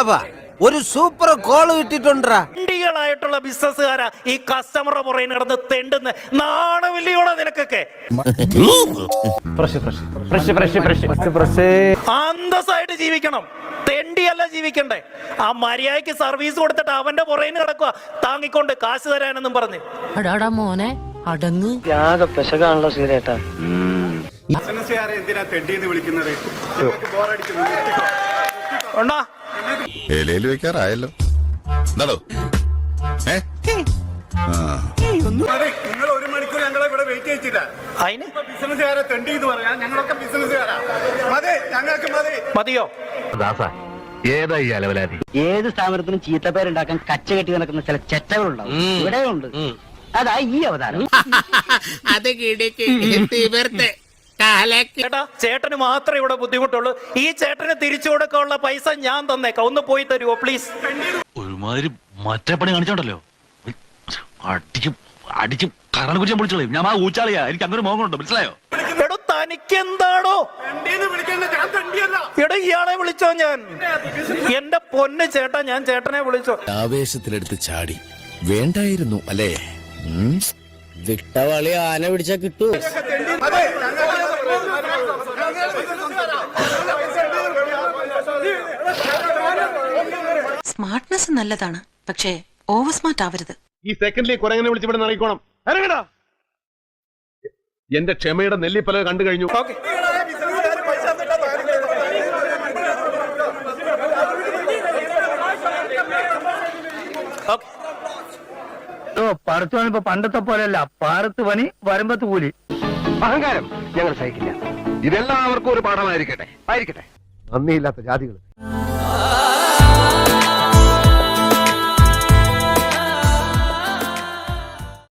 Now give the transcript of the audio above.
ജനാബ ഒരു super call കിട്ടിട്ടുണ്ടാ. ായിട്ടുള്ള ബിസിനസ്സുകാരാ ഈ കസ്റ്റമറുടെ പുറകെ നടന്ന് തെണ്ടുന്ന നാണമില്ലയോടെ നിനക്കൊക്കെ. അന്തസ്സായിട്ട് ജീവിക്കണം, തെണ്ടിയല്ല ജീവിക്കണ്ടേ. ആ മര്യാദയ്ക്ക് സർവീസ് കൊടുത്തിട്ട് അവന്റെ പുറകെ കിടക്കുക താങ്ങിക്കൊണ്ട് കാശ് തരാനെന്നും പറഞ്ഞ്. അടാടാ മോനെ അടങ്ങ്. പെശകാണല്ലോ സീരേട്ടാ. എന്തിനാ തെണ്ടിന്ന് വിളിക്കുന്നത്? ഇലയിൽ വെക്കാറായല്ലോ. എന്താടോ നിങ്ങൾ 1 മണിക്കൂർ ഞങ്ങളെ ഇവിടെ വെയിറ്റ് ചെയ്യിച്ചില്ല. അതിന് ബിസിനസ്സുകാരെ തെണ്ടി എന്ന് പറയാം. ഞങ്ങളൊക്കെ ബിസിനസ്സുകാരാ. മതി, ഞങ്ങൾക്ക് മതി. മതിയോ? ഏത് സ്ഥാപനത്തിനും ചീത്തപ്പേരുണ്ടാക്കാൻ കച്ച കെട്ടി നടക്കുന്ന ചില ചെറ്റകളുണ്ടാവും. ഇവിടെയുണ്ട്. അതാ ഈ അവതാരം. ചേട്ടാ, ചേട്ടന് മാത്രമേ ഇവിടെ ബുദ്ധിമുട്ടുള്ളൂ. ഈ ചേട്ടന് തിരിച്ചു കൊടുക്കാനുള്ള പൈസ ഞാൻ തന്നേക്കാം. ഒന്ന് പോയി തരുമോ പ്ലീസ്? ഒരുമാതിരി മറ്റേ പണി കാണിച്ചോണ്ടല്ലോ. അടിച്ച് കറണ കുറിച്ച് വിളിച്ചോളൂ. ഞാൻ ആ ഊച്ചാളിയാ. എനിക്ക് അങ്ങനെ മോഹമുണ്ട്, മനസ്സിലായോ? എടോ തനിക്ക് എന്താണോ? എടോ ഇയാളെ വിളിച്ചോ ഞാൻ? എന്റെ പൊന്ന് ചേട്ടാ, ഞാൻ ചേട്ടനെ വിളിച്ചോ? ആവേശത്തിലെടുത്ത് ചാടി വേണ്ടായിരുന്നു അല്ലേ? വിട്ടവളി ആന പിടിച്ചാ കിട്ടൂ. സ്മാർട്ട്നെസ് നല്ലതാണ്, പക്ഷേ ഓവർ സ്മാർട്ട് ആവരുത്. ഈ സെക്കൻഡിൽ കുരങ്ങനെ വിളിച്ച് ഇവിടെ നിറയിക്കോണം. ഇറങ്ങടാ. എന്റെ ക്ഷമയുടെ നെല്ലിപ്പല കണ്ടു കഴിഞ്ഞു. പറത്തുവാനിപ്പോ പണ്ടത്തെ പോലെയല്ല. പാറത്ത് പണി വരുമ്പത്ത് കൂലി. അഹങ്കാരം ഞങ്ങൾ സഹിക്കില്ല. ഇതെല്ലാവർക്കും ഒരു പാഠമായിരിക്കട്ടെ. നന്ദിയില്ലാത്ത ജാതികൾ.